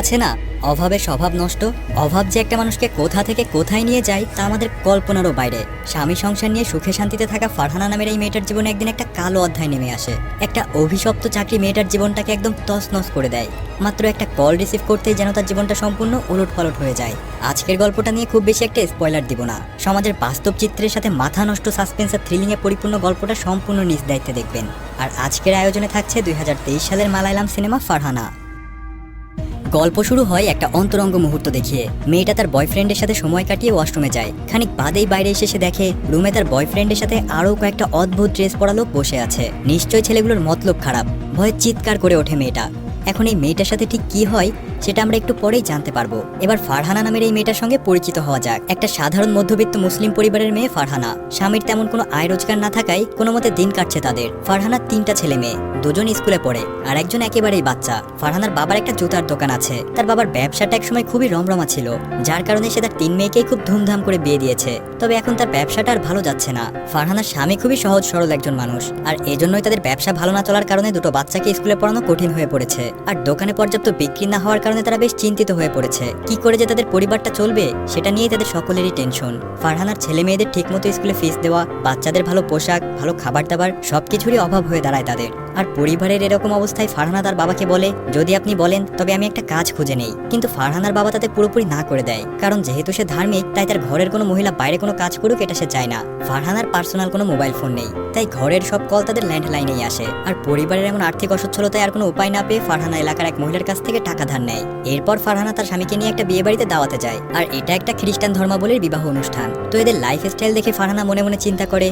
আছে না, অভাবে স্বভাব নষ্ট। অভাব যে একটা মানুষকে কোথা থেকে কোথায় নিয়ে যায় তা আমাদের কল্পনারও বাইরে। স্বামী সংসার নিয়ে সুখে শান্তিতে থাকা ফারহানা নামের এই মেয়েটার জীবনে একদিন একটা কালো অধ্যায় নেমে আসে। একটা অভিশপ্ত চাকরি মেয়েটার জীবনটাকে একদম তছনছ করে দেয়। মাত্র একটা কল রিসিভ করতেই যেন তার জীবনটা সম্পূর্ণ ওলটপালট হয়ে যায়। আজকের গল্পটা নিয়ে খুব বেশি একটা স্পয়লার দিব না। সমাজের বাস্তব চিত্রের সাথে মাথা নষ্ট সাসপেন্স আর থ্রিলিংয়ে পরিপূর্ণ গল্পটা সম্পূর্ণ নিজ দায়িত্বে দেখবেন। আর আজকের আয়োজনে থাকছে 2023 সালের মালায়ালাম সিনেমা ফারহানা। গল্প শুরু হয় একটা অন্তরঙ্গ মুহূর্ত দেখিয়ে। মেয়েটা তার বয়ফ্রেন্ডের সাথে সময় কাটিয়ে ওয়াশরুমে যায়। খানিক বাদেই বাইরে এসে সে দেখে রুমে তার বয়ফ্রেন্ডের সাথে আরও কয়েকটা অদ্ভুত ড্রেস পরা লোক বসে আছে। নিশ্চয়ই ছেলেগুলোর মতলব খারাপ। ভয়ে চিৎকার করে ওঠে মেয়েটা। এখন এই মেয়েটার সাথে ঠিক কি হয় সেটা আমরা একটু পরেই জানতে পারবো। এবার ফারহানা নামের এই মেয়েটার সঙ্গে পরিচিত হওয়া যাক। একটা সাধারণ মধ্যবিত্ত মুসলিম পরিবারের মেয়ে ফারহানা। স্বামীর তেমন কোনো আয় রোজগার না থাকায় কোনো মতে দিন কাটছে তাদের। ফারহানার 3টা ছেলে মেয়ে, 2জন স্কুলে পড়ে আর একজন একেবারেই বাচ্চা। ফারহানার বাবার একটা জুতার দোকান আছে। তার বাবার ব্যবসাটা একসময় খুবই রমরমা ছিল, যার কারণে সে তার 3 মেয়েকেই খুব ধুমধাম করে বিয়ে দিয়েছে। তবে এখন তার ব্যবসাটা আর ভালো যাচ্ছে না। ফারহানার স্বামী খুবই সহজ সরল একজন মানুষ, আর এজন্যই তাদের ব্যবসা ভালো না চলার কারণে দুটো বাচ্চাকে স্কুলে পড়ানো কঠিন হয়ে পড়েছে। আর দোকানে পর্যাপ্ত বিক্রি না হওয়ার কারণে তারা বেশ চিন্তিত হয়ে পড়েছে। কি করে যে তাদের পরিবারটা চলবে সেটা নিয়েই তাদের সকলেরই টেনশন। ফারহানার ছেলে মেয়েদের ঠিকমতো স্কুলে ফিস দেওয়া, বাচ্চাদের ভালো পোশাক, ভালো খাবার দাবার সবকিছুরই অভাব হয়ে দাঁড়ায় তাদের। আর পরিবারের এরকম অবস্থায় ফারহানা তার বাবাকে বলে, যদি আপনি বলেন তবে আমি একটা কাজ খুঁজে নেই। কিন্তু ফারহানার বাবা তাতে পুরোপুরি না করে দেয়, কারণ যেহেতু সে ধার্মিক তাই তার ঘরের কোনো মহিলা বাইরে কোনো কাজ করুক এটা সে চায় না। ফারহানার পার্সোনাল কোনো মোবাইল ফোন নেই, তাই ঘরের সব কল তাদের ল্যান্ডলাইনেই আসে। আর পরিবারের এমন আর্থিক অসচ্ছলতায় আর কোনো উপায় না পেয়ে ফারহানা এলাকার এক মহিলার কাছ থেকে টাকা ধার নেয়। এরপর ফারহানা তার স্বামীকে নিয়ে একটা বিয়ে বাড়িতে দাওয়াতে যায়। আর এটা একটা খ্রিস্টান ধর্মাবলীর বিবাহ অনুষ্ঠান। তো এদের লাইফস্টাইল দেখে ফারহানা মনে মনে চিন্তা করে,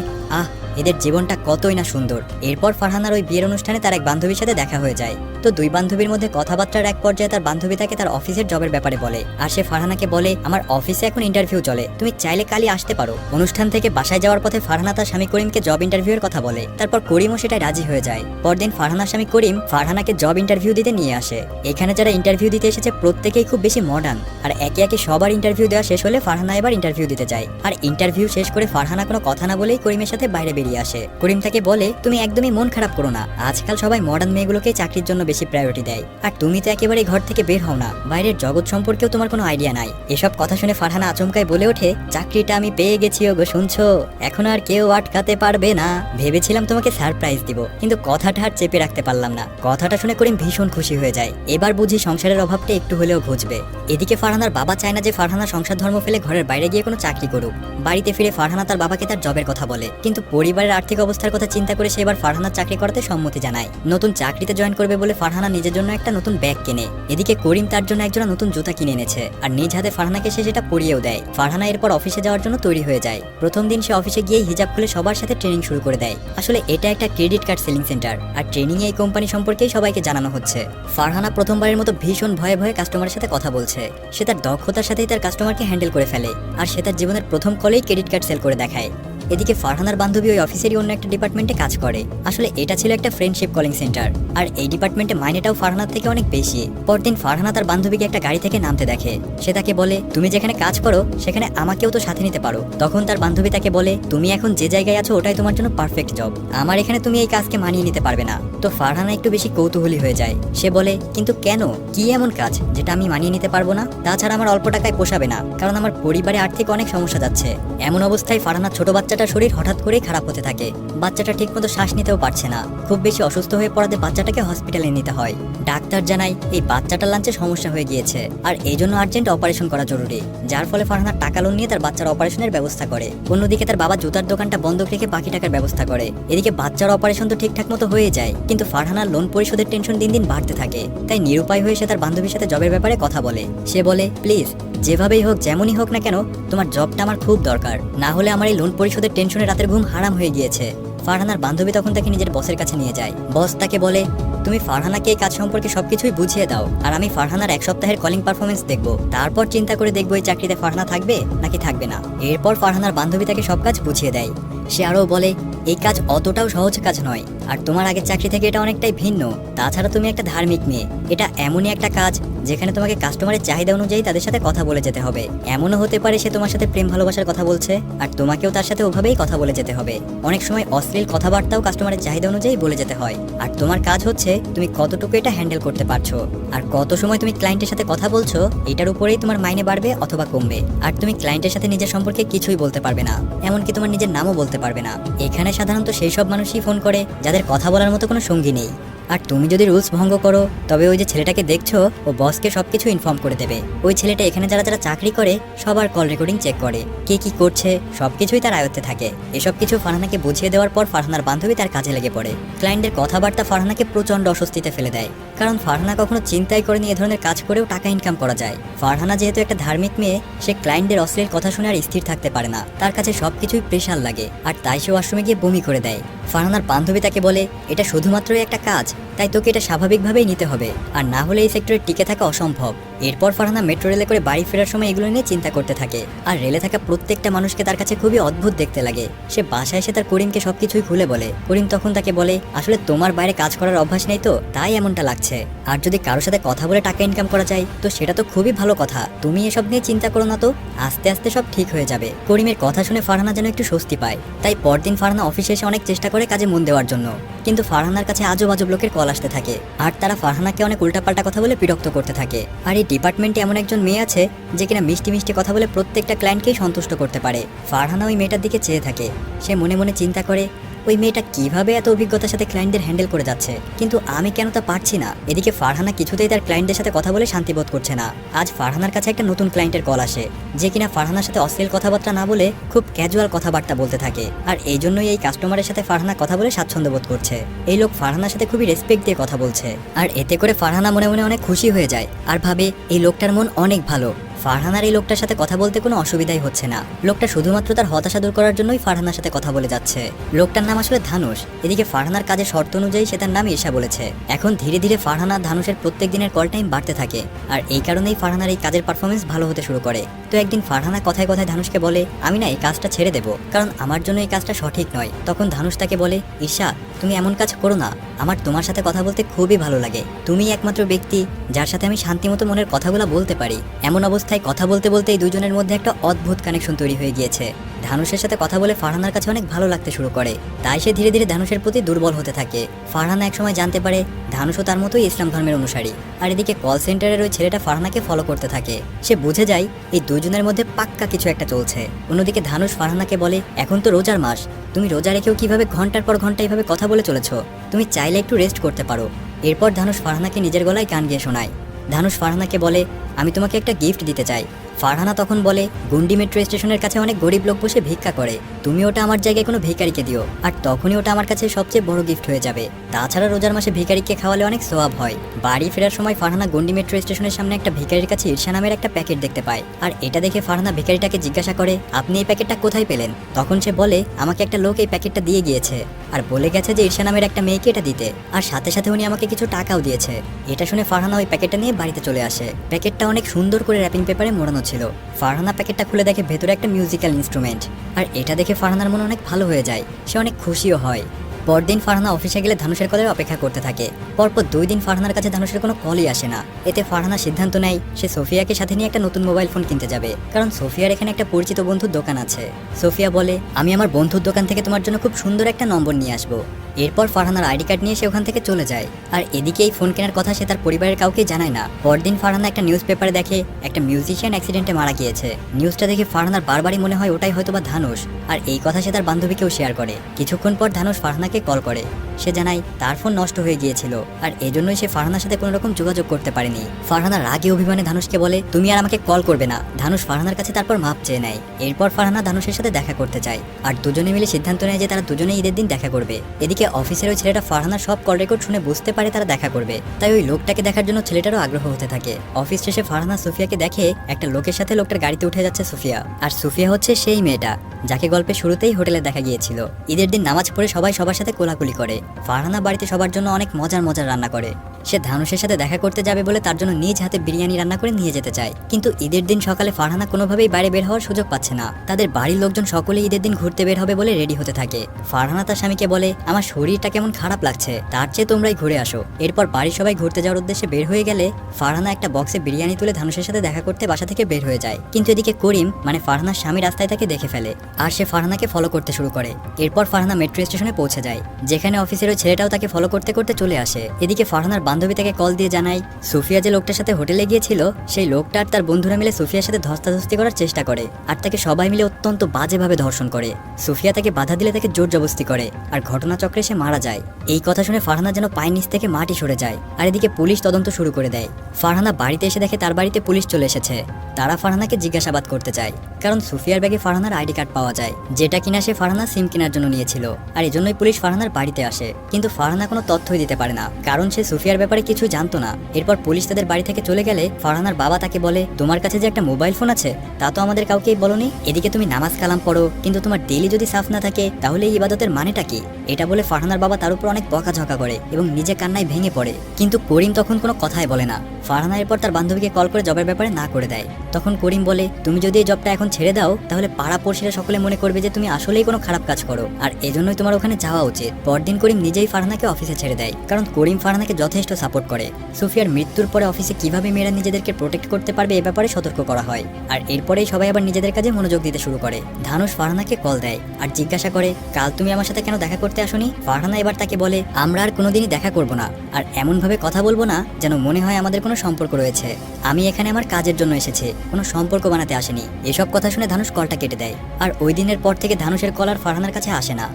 এদের জীবনটা কতই না সুন্দর। এরপর ফারহানার ওই বিয়ের অনুষ্ঠানে তার এক বান্ধবীর সাথে দেখা হয়ে যায়। তো দুই বান্ধবীর মধ্যে কথাবার্তার এক পর্যায়ে তার বান্ধবী তাকে তার অফিসের জবের ব্যাপারে বলে। আর সে ফারহানাকে বলে, আমার অফিসে এখন ইন্টারভিউ চলে, তুমি চাইলে কালই আসতে পারো। অনুষ্ঠান থেকে বাসায় যাওয়ার পথে ফারহানা তার স্বামী করিমকে জব ইন্টারভিউয়ের কথা বলে। তারপর করিমও সেটাই রাজি হয়ে যায়। পরদিন ফারহানার স্বামী করিম ফারহানাকে জব ইন্টারভিউ দিতে নিয়ে আসে। এখানে যারা ইন্টারভিউ দিতে এসেছে প্রত্যেকেই খুব বেশি মডার্ন। আর একে একে সবার ইন্টারভিউ দেওয়া শেষ হলে ফারহানা এবার ইন্টারভিউ দিতে যায়। আর ইন্টারভিউ শেষ করে ফারহানা কোনো কথা না বলেই করিমের সাথে বাইরে বেরিয়ে আসে। করিম তাকে বলে, তুমি একদমই মন খারাপ করো না, আজকাল সবাই মডার্ন মেয়েগুলোকে চাকরির জন্য বেশি প্রায়োরিটি দেয়। আর তুমি তো একেবারে ঘর থেকে বের হও না, বাইরের জগৎ সম্পর্কেও তোমার কোনো আইডিয়া নাই। এসব কথা শুনে ফারহানা আচমকায় বলে ওঠে, চাকরিটা আমি পেয়ে গেছি ওগো, শুনছো? এখন আর কেউ আটকাতে পারবে না। ভেবেছিলাম তোমাকে সারপ্রাইজ দিব, কিন্তু কথাটা আর চেপে রাখতে পারলাম না। কথাটা শুনে করিম ভীষণ খুশি হয়ে যায়। এবার বুঝি সংসারের অভাবটা একটু হলেও ঘুচবে। এদিকে ফারহানার বাবা চায় না যে ফারহানা সংসার ধর্ম ফেলে ঘরের বাইরে গিয়ে কোনো চাকরি করুক। বাড়িতে ফিরে ফারহানা তার বাবাকে তার জবের কথা বলে, কিন্তু পরিবারের আর্থিক অবস্থার কথা চিন্তা করে সে এবার ফারহানার চাকরি করাতে সম্মতি জানায়। নতুন চাকরিতে জয়েন করবে বলে ফারহানা নিজের জন্য একটা নতুন ব্যাগ কেনে। এদিকে করিম তার জন্য একজোড়া নতুন জুতা কিনে এনেছে, আর নিজ হাতে ফারহানাকে সে সেটা পরিয়েও দেয়। ফারহানা এরপর অফিসে যাওয়ার জন্য তৈরি হয়ে যায়। প্রথম দিন সে অফিসে গিয়ে হিজাব খুলে সবার সাথে ট্রেনিং শুরু করে দেয়। আসলে এটা একটা ক্রেডিট কার্ড সেলিং সেন্টার, আর ট্রেনিং এই কোম্পানি সম্পর্কেই সবাইকে জানানো হচ্ছে। ফারহানা প্রথমবারের মতো ভীষণ ভয়ে ভয়ে কাস্টমারের সাথে কথা বলছে। সে তার দক্ষতার সাথেই তার কাস্টমারকে হ্যান্ডেল করে ফেলে, আর সে তার জীবনের প্রথম কলেই ক্রেডিট কার্ড সেল করে দেখায়। এদিকে ফারহানার বান্ধবী ওই অফিসেরই অন্য একটা ডিপার্টমেন্টে কাজ করে। আসলে এটা ছিল একটা ফ্রেন্ডশিপ কলিং সেন্টার, আর এই ডিপার্টমেন্টে মাইনেটাও ফারহানার থেকে অনেক বেশি। পরদিন ফারহানা তার বান্ধবীকে একটা গাড়ি থেকে নামতে দেখে। সে তাকে বলে, তুমি যেখানে কাজ করো সেখানে আমাকেও তো সাথে নিতে পারো। তখন তার বান্ধবী তাকে বলে, তুমি এখন যে জায়গায় আছো ওটাই তোমার জন্য পারফেক্ট জব, আমার এখানে তুমি এই কাজকে মানিয়ে নিতে পারবে না। তো ফারহানা একটু বেশি কৌতূহলী হয়ে যায়। সে বলে, কিন্তু কেন, কি এমন কাজ যেটা আমি মানিয়ে নিতে পারবো না? তাছাড়া আমার অল্প টাকায় পোষাবে না, কারণ আমার পরিবারে আর্থিক অনেক সমস্যা যাচ্ছে। এমন অবস্থায় ফারহানার ছোট বাচ্চাটার শরীর হঠাৎ করে খারাপ হতে থাকে। বাচ্চাটা ঠিকমতো শ্বাস নিতেও পারছে না। খুব বেশি অসুস্থ হয়ে পড়াতে বাচ্চাটাকে হসপিটালে নিতে হয়। ডাক্তার জানায় এই বাচ্চাটার লাঞ্চে সমস্যা হয়ে গিয়েছে, আর এই জন্য আর্জেন্ট অপারেশন করা জরুরি। যার ফলে ফারহানা টাকা লোন নিয়ে তার বাচ্চার অপারেশনের ব্যবস্থা করে। অন্যদিকে তার বাবা জুতার দোকানটা বন্ধক রেখে বাকি টাকার ব্যবস্থা করে। এদিকে বাচ্চার অপারেশন তো ঠিকঠাক মতো হয়ে যায়, কিন্তু ফারহানার লোন পরিশোধের টেনশন দিন দিন বাড়তে থাকে। তাই নিরুপায় হয়ে সে তার বান্ধবীর সাথে জবের ব্যাপারে কথা বলে। সে বলে, প্লিজ যেভাবেই হোক যেমনই হোক না কেন তোমার জবটা আমার খুব দরকার, না হলে আমার এই লোন পরিশোধের টেনশনে রাতের ঘুম হারাম হয়ে গিয়েছে। ফারহানার বান্ধবী তখন তাকে নিজের বসের কাছে নিয়ে যায়। বস তাকে বলে, তুমি ফারহানাকে এই কাজ সম্পর্কে সবকিছুই বুঝিয়ে দাও, আর আমি ফারহানার 1 সপ্তাহের কলিং পারফরমেন্স দেখবো। তারপর চিন্তা করে দেখবো এই চাকরিতে ফারহানা থাকবে নাকি থাকবে না। এরপর ফারহানার বান্ধবী তাকে সব কাজ বুঝিয়ে দেয়। সে আরও বলে, এই কাজ অতটাও সহজ কাজ নয়, আর তোমার আগের চাকরি থেকে এটা অনেকটাই ভিন্ন। তাছাড়া তুমি একটা ধার্মিক মেয়ে, এটা এমনই একটা কাজ যেখানে তোমাকে কাস্টমারের চাহিদা অনুযায়ী তাদের সাথে কথা বলে যেতে হবে। এমনও হতে পারে সে তোমার সাথে প্রেম ভালোবাসার কথা বলছে, আর তোমাকেও তার সাথে ওভাবেই কথা বলে যেতে হবে। অনেক সময় অশ্লীল কথাবার্তাও কাস্টমারের চাহিদা অনুযায়ী বলে যেতে হয়। আর তোমার কাজ হচ্ছে তুমি কতটুকু এটা হ্যান্ডেল করতে পারছো, আর কত সময় তুমি ক্লায়েন্টের সাথে কথা বলছো এটার উপরেই তোমার মাইনে বাড়বে অথবা কমবে। আর তুমি ক্লায়েন্টের সাথে নিজের সম্পর্কে কিছুই বলতে পারবে না, এমনকি তোমার নিজের নামও বলতে পারবে না। এখানে সাধারণত সেই সব মানুষই ফোন করে যাদের কথা বলার মতো কোনো সঙ্গী নেই। আর তুমি যদি রুলস ভঙ্গ করো তবে ওই যে ছেলেটাকে দেখছো ও বসকে সবকিছু ইনফর্ম করে দেবে। ওই ছেলেটা এখানে যারা যারা চাকরি করে সবার কল রেকর্ডিং চেক করে, কে কি করছে সবকিছুই তার আয়ত্তে থাকে। এসব কিছু ফারহানাকে বুঝিয়ে দেওয়ার পর ফারহানার বান্ধবী তার কাজে লেগে পড়ে। ক্লায়েন্টের কথাবার্তা ফারহানাকে প্রচন্ড অস্বস্তিতে ফেলে দেয়, কারণ ফারহানা কখনো চিন্তাই করেনি এ ধরনের কাজ করেও টাকা ইনকাম করা যায়। ফারহানা যেহেতু একটা ধার্মিক মেয়ে, সে ক্লায়েন্টদের অশ্লীল কথা শুনে আর স্থির থাকতে পারে না, তার কাছে সবকিছুই প্রেশার লাগে, আর তাই সে ওয়াশরুমে গিয়ে বমি করে দেয়। ফারহানার বান্ধবী তাকে বলে, এটা শুধুমাত্রই একটা কাজ, তাই তোকে এটা স্বাভাবিকভাবেই নিতে হবে, আর না হলে এই সেক্টরে টিকে থাকা অসম্ভব। এরপর ফারহানা মেট্রো রেলে করে বাড়ি ফেরার সময় এগুলো নিয়ে চিন্তা করতে থাকে, আর রেলে থাকা প্রত্যেকটা মানুষকে তার কাছে খুবই অদ্ভুত দেখতে লাগে। সে বাসায় এসে তার করিমকে সবকিছুই খুলে বলে। করিম তখন তাকে বলে, আসলে তোমার বাইরে কাজ করার অভ্যাস নেই তো, তাই এমনটা লাগছে। আর যদি কারোর সাথে কথা বলে টাকা ইনকাম করা যায় তো সেটা তো খুবই ভালো কথা, তুমি এসব নিয়ে চিন্তা করো না তো, আস্তে আস্তে সব ঠিক হয়ে যাবে। করিমের কথা শুনে ফারহানা যেন একটু স্বস্তি পায়। তাই পরদিন ফারহানা অফিসে এসে অনেক চেষ্টা করে কাজে মন দেওয়ার জন্য, কিন্তু ফারহানার কাছে আজব আজব লোকের কল আসতে থাকে, আর তারা ফারহানাকে অনেক উল্টাপাল্টা কথা বলে বিরক্ত করতে থাকে। আর এই ডিপার্টমেন্টে এমন একজন মেয়ে আছে যে কিনা মিষ্টি মিষ্টি কথা বলে প্রত্যেকটা ক্লায়েন্টকেই সন্তুষ্ট করতে পারে। ফারহানা ওই মেয়েটার দিকে চেয়ে থাকে। সে মনে মনে চিন্তা করে, ওই মেয়েটা কিভাবে এত অভিজ্ঞতার সাথে ক্লায়েন্টদের হ্যান্ডেল করে যাচ্ছে, কিন্তু আমি কেন তা পারছি না। এদিকে ফারহানা কিছুতেই তার ক্লায়েন্টদের সাথে কথা বলে শান্তি বোধ করছে না। আজ ফারহানার কাছে একটা নতুন ক্লায়েন্টের কল আসে, যে কিনা ফারহানার সাথে অশ্লীল কথাবার্তা না বলে খুব ক্যাজুয়াল কথাবার্তা বলতে থাকে, আর এই জন্যই এই কাস্টমারের সাথে ফারহানা কথা বলে স্বাচ্ছন্দ্য বোধ করছে। এই লোক ফারহানার সাথে খুবই রেসপেক্ট দিয়ে কথা বলছে, আর এতে করে ফারহানা মনে মনে অনেক খুশি হয়ে যায়, আর ভাবে এই লোকটার মন অনেক ভালো। ফারহানার এই লোকটার সাথে কথা বলতে কোনো অসুবিধাই হচ্ছে না। লোকটা শুধুমাত্র তার হতাশা দূর করার জন্যই ফারহানার সাথে কথা বলে যাচ্ছে। লোকটার নাম আসলে ধানুষ। এদিকে ফারহানার কাজের শর্ত অনুযায়ী সে তার নাম ঈশা বলেছে। এখন ধীরে ধীরে ফারহানা ধানুষের প্রত্যেক দিনের কল টাইম বাড়তে থাকে, আর এই কারণেই ফারহানার এই কাজের পারফরমেন্স ভালো হতে শুরু করে। তো একদিন ফারহানা কথায় কথায় ধানুষকে বলে, আমি না এই কাজটা ছেড়ে দেবো, কারণ আমার জন্য এই কাজটা সঠিক নয়। তখন ধানুষ তাকে বলে, ঈশা তুমি এমন কাজ করো না, আমার তোমার সাথে কথা বলতে খুবই ভালো লাগে। তুমি একমাত্র ব্যক্তি যার সাথে আমি শান্তিমতো মনের কথাগুলো বলতে পারি। এমন অবস্থায় কথা বলতে বলতে এই দুজনের মধ্যে একটা অদ্ভুত কানেকশন তৈরি হয়ে গিয়েছে। ধানুষের সাথে কথা বলে ফারহানার কাছে অনেক ভালো লাগতে শুরু করে, তাই সে ধীরে ধীরে ধানুষের প্রতি দুর্বল হতে থাকে। ফারহানা একসময় জানতে পারে ধানুষও তার মতোই ইসলাম ধর্মের অনুসারী, আর এদিকে কল সেন্টারের ওই ছেলেটা ফারহানাকে ফলো করতে থাকে। সে বুঝে যায় এই দুজনের মধ্যে পাক্কা কিছু একটা চলছে। অন্যদিকে ধানুষ ফারহানাকে বলে, এখন তো রোজার মাস, তুমি রোজা রেখেও কিভাবে ঘন্টার পর ঘন্টা এইভাবে কথা বলে চলেছ, তুমি চাইলে একটু রেস্ট করতে পারো। এরপর ধানুষ ফারহানাকে নিজের গলায় গান গিয়ে শোনায়। ধানুষ ফারহানাকে বলে, আমি তোমাকে একটা গিফট দিতে চাই। ফারহানা তখন বলে, গুন্ডি মেট্রো স্টেশনের কাছে অনেক গরিব লোক বসে ভিক্ষা করে, তুমি ওটা আমার জায়গায় কোনো ভিখারিকে দিও, আর তখনই ওটা আমার কাছে সবচেয়ে বড় গিফট হয়ে যাবে। তাছাড়া রোজার মাসে ভিখারিকে খাওয়ালে অনেক সওয়াব হয়। বাড়ি ফেরার সময় ফারহানা গুন্ডি মেট্রো স্টেশনের সামনে একটা ভিখারির কাছে ঈর্ষা নামের একটা প্যাকেট দেখতে পায়, আর এটা দেখে ফারহানা ভিখারিটাকে জিজ্ঞাসা করে, আপনি এই প্যাকেটটা কোথায় পেলেন? তখন সে বলে, আমাকে একটা লোক এই প্যাকেটটা দিয়ে গিয়েছে, আর বলে গেছে যে ঈর্ষা নামের একটা মেয়েকে এটা দিতে, আর সাথে সাথে উনি আমাকে কিছু টাকাও দিয়েছে। এটা শুনে ফারহানা ওই প্যাকেটটা নিয়ে বাড়িতে চলে আসে। প্যাকেটটা অনেক সুন্দর করে র্যাপিং পেপারে মোড়ানো ছিল। ফারহানা প্যাকেটটা খুলে দেখে ভেতরে একটা মিউজিক্যাল ইনস্ট্রুমেন্ট, আর এটা দেখে ফারহানার মন অনেক ভালো হয়ে যায়, সে অনেক খুশিও হয়। পরদিন ফারহানা অফিসে গেলে ধানুষের কলের অপেক্ষা করতে থাকে। পরপর 2 দিন ফারহানার কাছে ধানুষের কোনো কলই আসে না। এতে ফারহানা সিদ্ধান্ত নেয় সে সোফিয়াকে সাথে নিয়ে একটা নতুন মোবাইল ফোন কিনতে যাবে, কারণ সোফিয়ার এখানে একটা পরিচিত বন্ধুর দোকান আছে। সোফিয়া বলে, আমি আমার বন্ধুর দোকান থেকে তোমার জন্য খুব সুন্দর একটা নম্বর নিয়ে আসবো। এরপর ফারহানার আইডি কার্ড নিয়ে সে ওখান থেকে চলে যায়, আর এদিকে এই ফোন কেনার কথা সে তার পরিবারের কাউকে জানায় না। পরদিন ফারহানা একটা নিউজ পেপারে দেখে একটা মিউজিশিয়ান অ্যাক্সিডেন্টে মারা গিয়েছে। নিউজটা দেখে ফারহানার বারবারই মনে হয় ওটাই হয়তোবা ধানুষ, আর এই কথা সে তার বান্ধবীকেও শেয়ার করে। কিছুক্ষণ পর ধানুষ ফারহানাকে কল করে। সে জানায় তার ফোন নষ্ট হয়ে গিয়েছিল, আর এজন্যই সে ফারহানার সাথে কোনো রকম যোগাযোগ করতে পারেনি। ফারহানা রাগে অভিমানে ধানুষকে বলে, তুমি আর আমাকে কল করবে না। ধানুষ ফারহানার কাছে তারপর মাপ চেয়ে নেয়। এরপর ফারহানা ধানুষের সাথে দেখা করতে চায়, আর দুজনে মিলে সিদ্ধান্ত নেয় যে তারা দুজনে ঈদের দিন দেখা করবে। এদিকে অফিসের ওই ছেলেটা ফারহানার সব কল রেকর্ড শুনে বুঝতে পারে তারা দেখা করবে, তাই ওই লোকটাকে দেখার জন্য ছেলেটারও আগ্রহ হতে থাকে। অফিস শেষে ফারহানা সুফিয়াকে দেখে একটা লোকের সাথে লোকটার গাড়িতে উঠে যাচ্ছে সুফিয়া, আর সুফিয়া হচ্ছে সেই মেয়েটা যাকে গল্পের শুরুতেই হোটেলে দেখা গিয়েছিল। ঈদের দিন নামাজ পড়ে সবাই সবার সাথে কোলাকুলি করে। ফারহানা বাড়িতে সবার জন্য অনেক মজার মজার রান্না করে। সে ধানুষের সাথে দেখা করতে যাবে বলে তার জন্য নিজ হাতে বিরিয়ানি রান্না করে নিয়ে যেতে চায়। কিন্তু ঈদের দিন সকালে ফারহানা কোনোভাবেই বাইরে বের হওয়ার সুযোগ পাচ্ছে না। তাদের বাড়ির লোকজন সকলে ঈদের দিন ঘুরতে বের হবে বলে রেডি হতে থাকে। ফারহানা তার স্বামীকে বলে, আমার শরীরটা কেমন খারাপ লাগছে, তার চেয়ে তোমরাই ঘুরে আসো। এরপর বাড়ির সবাই ঘুরতে যাওয়ার উদ্দেশ্যে বের হয়ে গেলে ফারহানা একটা বক্সে বিরিয়ানি তুলে ধানুষের সাথে দেখা করতে বাসা থেকে বের হয়ে যায়। কিন্তু এদিকে করিম মানে ফারহানার স্বামী রাস্তায় তাকে দেখে ফেলে আর সে ফারহানাকে ফলো করতে শুরু করে। এরপর ফারহানা মেট্রো স্টেশনে পৌঁছে যায়, যেখানে অফিসের ওই ছেলেটাও তাকে ফলো করতে করতে চলে আসে। এদিকে ফারহানার বান্ধবী তাকে কল দিয়ে জানায় সুফিয়া যে লোকটার সাথে হোটেলে গিয়েছিল সেই লোকটা আর তার বন্ধুরা মিলে সুফিয়ার সাথে ধস্তাধস্তি করার চেষ্টা করে আর তাকে সবাই মিলে অত্যন্ত বাজেভাবে ধর্ষণ করে। সুফিয়া তাকে বাধা দিলে তাকে জোর জবরদস্তি করে আর ঘটনাচক্রে সে মারা যায়। এই কথা শুনে ফারহানা যেন পায়ের নিচ থেকে মাটি সরে যায় আর এদিকে পুলিশ তদন্ত শুরু করে দেয়। ফারহানা বাড়িতে এসে দেখে তার বাড়িতে পুলিশ চলে এসেছে। তারা ফারহানাকে জিজ্ঞাসাবাদ করতে চায় কারণ সুফিয়ার ব্যাগে ফারহানার আইডি কার্ড পাওয়া যায়, যেটা কিনা সে ফারহানা সিম কেনার জন্য নিয়েছিল। আর এজন্যই পুলিশ ফারহানার বাড়িতে আসে। কিন্তু ফারহানা কোনো তথ্যই দিতে পারে না কারণ সে সুফিয়ার ব্যাপারে কিছু জানতো না। এরপর পুলিশ তাদের বাড়ি থেকে চলে গেলে ফারহানার বাবা তাকে বলে, তোমার কাছে যে একটা মোবাইল ফোন আছে তা তো আমাদের কাউকেই বলনি। এদিকে তুমি নামাজ কালাম পড়ো কিন্তু তোমার ডেইলি যদি সাফ না থাকে তাহলে এই ইবাদতের মানেটা কি? এটা বলে ফারহানার বাবা তার উপর অনেক বকাঝকা করে এবং নিজে কান্নায় ভেঙে পড়ে। কিন্তু করিম তখন কোনো কথাই বলে না। ফারহানা এরপর তার বান্ধবীকে কল করে জবের ব্যাপারে না করে দেয়। তখন করিম বলে, তুমি যদি এই জবটা এখন ছেড়ে দাও তাহলে পাড়া পড়শিরা সকলে মনে করবে যে তুমি আসলেই কোনো খারাপ কাজ করো আর এজন্যই তোমার ওখানে যাওয়া উচিত। পরদিন করিম নিজেই ফারহানাকে অফিসে ছেড়ে দেয় কারণ করিম ফারহানাকে যথেষ্ট সাপোর্ট করে। সুফিয়ার মৃত্যুর পরে অফিসে কিভাবে মেয়েরা নিজেদেরকে প্রোটেক্ট করতে পারবে এ ব্যাপারে সতর্ক করা হয় আর এরপরেই সবাই আবার নিজেদের কাজে মনোযোগ দিতে শুরু করে। ধানুষ ফারহানাকে কল দেয় আর জিজ্ঞাসা করে, কাল তুমি আমার সাথে কেন দেখা করতে আসোনি? ফারহানা এবার তাকে বলে, আমরা আর কোনোদিনই দেখা করব না আর এমনভাবে কথা বলবো না যেন মনে হয় আমাদের কোনো সম্পর্ক রয়েছে। আমি এখানে আমার কাজের জন্য এসেছি, কোনো সম্পর্ক বানাতে আসেনি। এসব কথা শুনে ধানুষ কলটা কেটে দেয় আর ওই দিনের পর থেকে ধানুষের কল আর ফারহানার কাছে আসে না।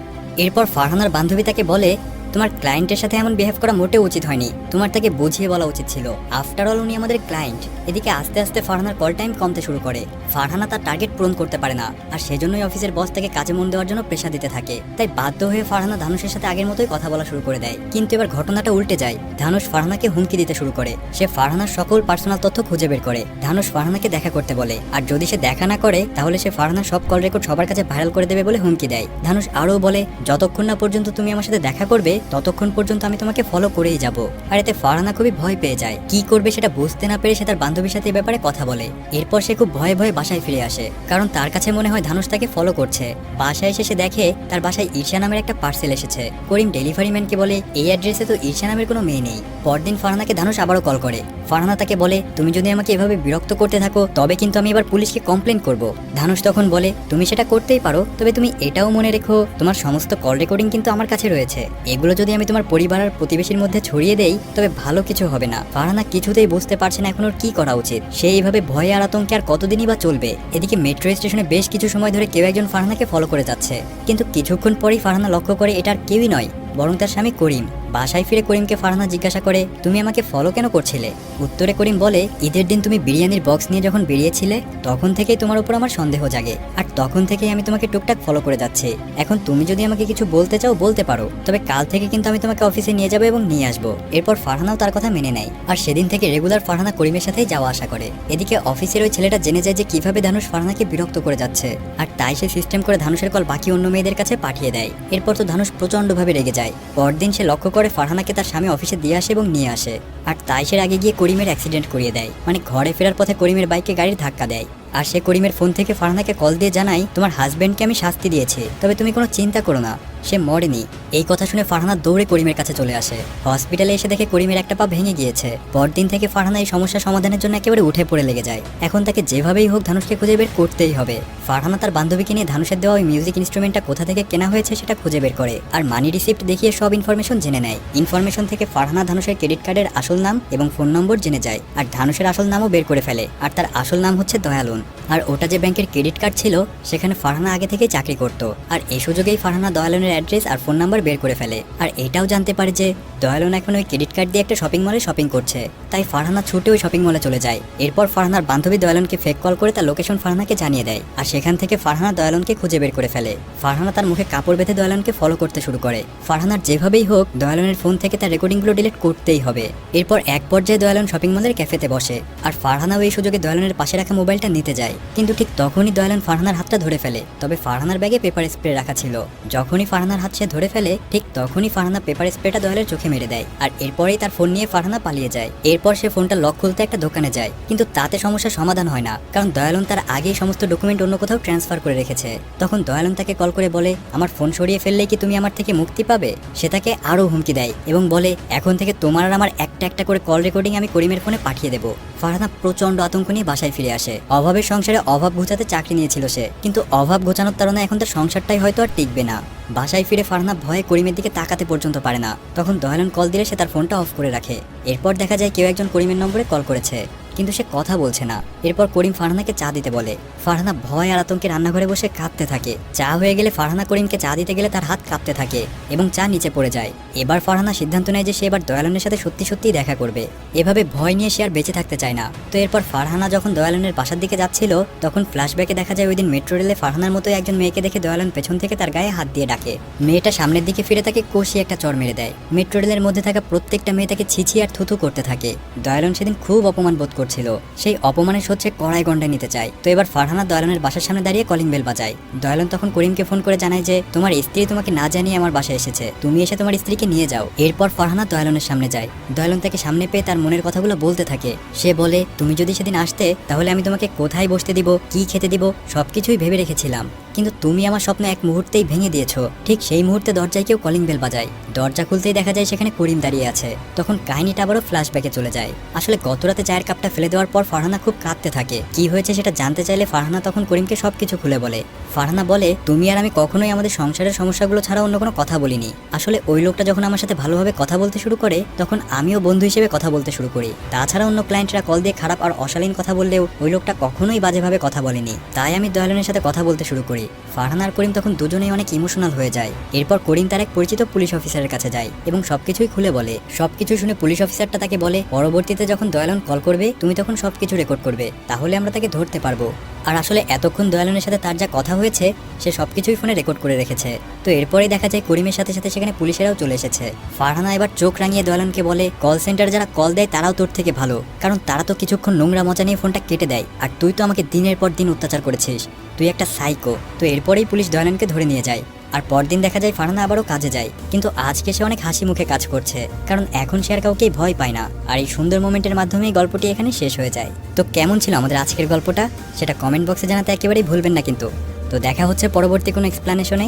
এরপর ফারহানার বান্ধবী তাকে বলে, তোমার ক্লায়েন্টের সাথে এমন বিহেভ করা মোটেও উচিত হয়নি, তোমার তাকে বুঝিয়ে বলা উচিত ছিল। আফটার অল উনি আমাদের ক্লায়েন্ট। এদিকে আস্তে আস্তে ফারহানার কল টাইম কমতে শুরু করে। ফারহানা তার টার্গেট পূরণ করতে পারে না আর সেজন্যই অফিসের বস তাকে কাজে মন দেওয়ার জন্য প্রেশার দিতে থাকে। তাই বাধ্য হয়ে ফারহানা ধানুষের সাথে আগের মতোই কথা বলা শুরু করে দেয়। কিন্তু এবার ঘটনাটা উল্টে যায়। ধানুষ ফারহানাকে হুমকি দিতে শুরু করে। সে ফারহানার সকল পার্সোনাল তথ্য খুঁজে বের করে। ধানুষ ফারহানাকে দেখা করতে বলে আর যদি সে দেখা না করে তাহলে সে ফারহানার সব কল রেকর্ড সবার কাছে ভাইরাল করে দেবে বলে হুমকি দেয়। ধানুষ আরও বলে, যতক্ষণ না পর্যন্ত তুমি আমার সাথে দেখা করবে ততক্ষণ পর্যন্ত আমি তোমাকে ফলো করেই যাব। আর এতে ফারহানা খুবই ভয় পেয়ে যায়। কি করবে সেটা বুঝতে না পেরে সে তার বান্ধবীর সাথে এ ব্যাপারে কথা বলে। এরপর সে খুব ভয়ে ভয়ে বাসায় ফিরে আসে কারণ তার কাছে মনে হয় ধানুষ তাকে ফলো করছে। বাসায় এসে সে দেখে তার বাসায় ঈর্ষা নামের একটা পার্সেল এসেছে। করিম ডেলিভারি ম্যানকে বলে, এই অ্যাড্রেসে তো ঈর্ষা নামের কোনো মেয়ে নেই। পরদিন ফারহানাকে ধানুষ আবারও কল করে। ফারহানা তাকে বলে, তুমি যদি আমাকে এভাবে বিরক্ত করতে থাকো তবে কিন্তু আমি এবার পুলিশকে কমপ্লেন করব। ধানুষ তখন বলে, তুমি সেটা করতেই পারো, তবে তুমি এটাও মনে রেখো তোমার সমস্ত কল রেকর্ডিং কিন্তু আমার কাছে রয়েছে। এগুলো যদি আমি তোমার পরিবার আর প্রতিবেশীর মধ্যে ছড়িয়ে দেই তবে ভালো কিছু হবে না। ফারহানা কিছুতেই বুঝতে পারছে না এখন ওর কি করা উচিত। সে এইভাবে ভয়ে আর আতঙ্কে আর কতদিনই বা চলবে। এদিকে মেট্রো স্টেশনে বেশ কিছু সময় ধরে কেউ একজন ফারহানাকে ফলো করে যাচ্ছে, কিন্তু কিছুক্ষণ পরেই ফারহানা লক্ষ্য করে এটা আর কেউই নয় বরং তার স্বামী করিম। বাসায় ফিরে করিমকে ফারহানা জিজ্ঞাসা করে, তুমি আমাকে ফলো কেন করছিলে? উত্তরে করিম বলে, ঈদের দিন তুমি বিরিয়ানির বক্স নিয়ে যখন বেরিয়েছিলে তখন থেকেই তোমার উপর আমার সন্দেহ জাগে আর তখন থেকেই আমি তোমাকে টুকটাক ফলো করে যাচ্ছি। এখন তুমি যদি আমাকে কিছু বলতে চাও বলতে পারো, তবে কাল থেকে কিন্তু আমি তোমাকে অফিসে নিয়ে যাবো এবং নিয়ে আসবো। এরপর ফারহানাও তার কথা মেনে নেয় আর সেদিন থেকে রেগুলার ফারহানা করিমের সাথেই যাওয়া আসা করে। এদিকে অফিসের ওই ছেলেটা জেনে যায় যে কিভাবে ধানুষ ফারহানাকে বিরক্ত করে যাচ্ছে আর তাই সে সিস্টেম করে ধানুষের কল বাকি অন্য মেয়েদের কাছে পাঠিয়ে দেয়। এরপর তো ধানুষ প্রচন্ডভাবে রেগে যায়। পরদিন সে লক্ষ্য করে ফারহানাকে তার স্বামী অফিসে দিয়ে আসে এবং নিয়ে আসে আর তাই সে আগে গিয়ে করিমের অ্যাক্সিডেন্ট করিয়ে দেয়। মানে ঘরে ফেরার পথে করিমের বাইকে গাড়ির ধাক্কা দেয় আর সে করিমের ফোন থেকে ফারহানাকে কল দিয়ে জানায়, তোমার হাজবেন্ডকে আমি শাস্তি দিয়েছি, তবে তুমি কোনো চিন্তা করো না, সে মরেনি। এই কথা শুনে ফারহানা দৌড়ে করিমের কাছে চলে আসে। হসপিটালে এসে দেখে করিমের একটা পা ভেঙে গিয়েছে। পরদিন থেকে ফারহানা এই সমস্যা সমাধানের জন্য একেবারে উঠে পড়ে লেগে যায়। এখন তাকে যেভাবেই হোক ধানুষকে খুঁজে বের করতেই হবে। ফারহানা তার বান্ধবীকে নিয়ে ধানুষের দেওয়া ওই মিউজিক ইনস্ট্রুমেন্টটা কোথা থেকে কেনা হয়েছে সেটা খুঁজে বের করে আর মানি রিসিপ্ট দেখিয়ে সব ইনফরমেশন জেনে নেয়। ইনফরমেশন থেকে ফারহানা ধানুষের ক্রেডিট কার্ডের আসল নাম এবং ফোন নম্বর জেনে যায় আর ধানুষের আসল নামও বের করে ফেলে। আর তার আসল নাম হচ্ছে দয়ালুন আর ওটা যে ব্যাংকের ক্রেডিট কার্ড ছিল সেখানে ফারহানা আগে থেকেই চাকরি করতো। আর এই সুযোগেই ফারহানা দয়ালুনের অ্যাড্রেস আর ফোন নাম্বার বের করে ফেলে আর এটাও জানতে পারে যে দয়ালুন এখন ওই ক্রেডিট কার্ড দিয়ে একটা শপিং মলে শপিং করছে। তাই ফারহানা ছুটে ওই শপিং মলে চলে যায়। এরপর ফারহানার বান্ধবী দয়ালুনকে ফেক কল করে তার লোকেশন ফারহানাকে জানিয়ে দেয় আর সেখান থেকে ফারহানা দয়ালুনকে খুঁজে বের করে ফেলে। ফারহানা তার মুখে কাপড় বেঁধে দয়ালুনকে ফলো করতে শুরু করে। ফারহানার যেভাবেই হোক দয়ালুনের ফোন থেকে তার রেকর্ডিংগুলো ডিলিট করতেই হবে। এরপর এক পর্যায়ে দয়ালুন শপিং মলের ক্যাফেতে বসে আর ফারহানাও এই সুযোগে দয়ালুনের পাশে রাখা মোবাইলটা নিতে উঠে যায়, কিন্তু ঠিক তখনই দয়ালন ফারহানার হাতটা ধরে ফেলে। তবে ফারহানার ব্যাগে পেপার স্প্রে রাখা ছিল। যখনই ফারহানার হাত সে ধরে ফেলে, ঠিক তখনই ফারহানা পেপার স্প্রেটা দয়ালের চোখে মেরে দেয়। আর এরপরেই তার ফোন নিয়ে ফারহানা পালিয়ে যায়। এরপর সে ফোনটা লক খুলতে একটা দোকানে যায়, কিন্তু তাতে সমস্যার সমাধান হয় না, কারণ দয়ালন তার আগেই সমস্ত ডকুমেন্ট অন্য কোথাও ট্রান্সফার করে রেখেছে। তখন দয়ালন তাকে কল করে বলে, আমার ফোন সরিয়ে ফেললেই কি তুমি আমার থেকে মুক্তি পাবে? সে তাকে আরো হুমকি দেয় এবং বলে, এখন থেকে তোমার আর আমার একটা একটা করে কল রেকর্ডিং আমি করিমের ফোনে পাঠিয়ে দেবো। ফারহানা প্রচন্ড আতঙ্ক নিয়ে বাসায় ফিরে আসে। অভাবের সংসারে অভাব ঘোচাতে চাকরি নিয়েছিল সে, কিন্তু অভাব ঘোচানোর তাড়না এখন তার সংসারটাই হয়তো আর টিকবে না। বাসায় ফিরে ফারহানা ভয়ে করিমের দিকে তাকাতে পর্যন্ত পারে না। তখন দয়ালন কল দিলে সে তার ফোনটা অফ করে রাখে। এরপর দেখা যায় কেউ একজন করিমের নম্বরে কল করেছে, কিন্তু সে কথা বলছে না। এরপর করিম ফারহানাকে চা দিতে বলে। ফারহানা ভয় আর আতঙ্কে রান্নাঘরে বসে কাঁদতে থাকে। চা হয়ে গেলে ফারহানা করিমকে চা দিতে গেলে তার হাত কাঁপতে থাকে এবং চা নিচে পড়ে যায়। এবার ফারহানা সিদ্ধান্ত নেয় যে সে এবার দয়ালনের সাথে সত্যি সত্যিই দেখা করবে। এভাবে ভয় নিয়ে সে আর বেঁচে থাকতে চায় না। তো এরপর ফারহানা যখন দয়ালনের বাসার দিকে যাচ্ছিল, তখন ফ্ল্যাশব্যাকে দেখা যায় ওই দিন মেট্রো রেলে ফারহানার মতো একজন মেয়েকে দেখে দয়ালন পেছন থেকে তার গায়ে হাত দিয়ে ডাকে। মেয়েটা সামনের দিকে ফিরে তাকে কষিয়ে একটা চড় মেরে দেয়। মেট্রো রেলের মধ্যে থাকা প্রত্যেকটা মেয়ে তাকে ছিছি আর থুথু করতে থাকে। দয়ালন সেদিন খুব অপমান বোধ করছিল। সেই অপমানের হচ্ছে কড়াই গন্ডায় নিতে চায়। তো এবার ফারহানা দয়ালনের বাসার সামনে দাঁড়িয়ে কলিং বেল বাজায়। দয়ালন তখন করিমকে ফোন করে জানায় যে তোমার স্ত্রী তোমাকে না জানিয়ে আমার বাসায় এসেছে, তুমি এসে তোমার স্ত্রীকে নিয়ে যাও। এরপর ফারহানা দয়ালনের সামনে যায়। দয়ালন তাকে সামনে পেয়ে তার মনের কথাগুলো বলতে থাকে। সে বলে, তুমি যদি সেদিন আসতে তাহলে আমি তোমাকে কোথায় বসতে দিব, কি খেতে দিব সবকিছুই ভেবে রেখেছিলাম, কিন্তু তুমি আমার স্বপ্ন এক মুহূর্তেই ভেঙে দিয়েছো। ঠিক সেই মুহূর্তে দরজায় কেউ কলিং বেল বাজায়। দরজা খুলতেই দেখা যায় সেখানে করিম দাঁড়িয়ে আছে। তখন কাহিনীটা আবারও ফ্ল্যাশব্যাকে চলে যায়। আসলে গত রাতে চায়ের কাপটা ফেলে দেওয়ার পর ফারহানা খুব কাঁদতে থাকে। কি হয়েছে সেটা জানতে চাইলে ফারহানা তখন করিমকে সবকিছু খুলে বলে। ফারহানা বলে, তুমি আর আমি কখনোই আমাদের সংসারের সমস্যাগুলো ছাড়া অন্য কোনো কথা বলিনি। আসলে ওই লোকটা যখন আমার সাথে ভালোভাবে কথা বলতে শুরু করে, তখন আমিও বন্ধু হিসেবে কথা বলতে শুরু করি। তাছাড়া অন্য ক্লায়েন্টরা কল দিয়ে খারাপ আর অশালীন কথা বললেও ওই লোকটা কখনোই বাজেভাবে কথা বলেনি। তাই আমি দয়ালনের সাথে কথা বলতে শুরু করি। ফারহানা আর করিম তখন দুজনেই অনেক ইমোশনাল হয়ে যায়। এরপর করিম তার এক পরিচিত পুলিশ অফিসারের কাছে যায় এবং সবকিছুই খুলে বলে। সবকিছু শুনে পুলিশ অফিসারটা তাকে বলে, পরবর্তীতে যখন দয়ালন কল করবে তুমি তখন সবকিছু রেকর্ড করবে, তাহলে আমরা তাকে ধরতে পারবো। আর আসলে এতক্ষণ দয়ালনের সাথে তার যা কথা হয়েছে সে সবকিছুই ফোনে রেকর্ড করে রেখেছে। তো এরপরেই দেখা যায় করিমের সাথে সাথে সেখানে পুলিশেরাও চলে এসেছে। ফারহানা এবার চোখ রাঙিয়ে দয়ালনকে বলে, কল সেন্টারে যারা কল দেয় তারাও তোর থেকে ভালো, কারণ তারা তো কিছুক্ষণ নোংরা মজা নিয়ে ফোনটা কেটে দেয়, আর তুই তো আমাকে দিনের পর দিন অত্যাচার করেছিস, তুই একটা সাইকো। তো এরপরেই পুলিশ দয়ালনকে ধরে নিয়ে যায়। আর পরদিন দেখা যায় ফারহানা আবারও কাজে যায়, কিন্তু আজকে সে অনেক হাসি মুখে কাজ করছে, কারণ এখন সে আর কাউকেই ভয় পায় না। আর এই সুন্দর মোমেন্টের মাধ্যমেই গল্পটি এখানে শেষ হয়ে যায়। তো কেমন ছিল আমাদের আজকের গল্পটা সেটা কমেন্ট বক্সে জানাতে একেবারেই ভুলবেন না কিন্তু। তো দেখা হচ্ছে পরবর্তী কোনো এক্সপ্লেনেশনে।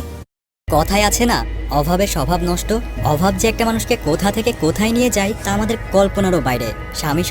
কথায় আছে না, অভাবে স্বভাব নষ্ট। অভাব যে একটা মানুষকে কোথা থেকে কোথায় নিয়ে যায় তা আমাদের কল্পনারও বাইরে। স্বামী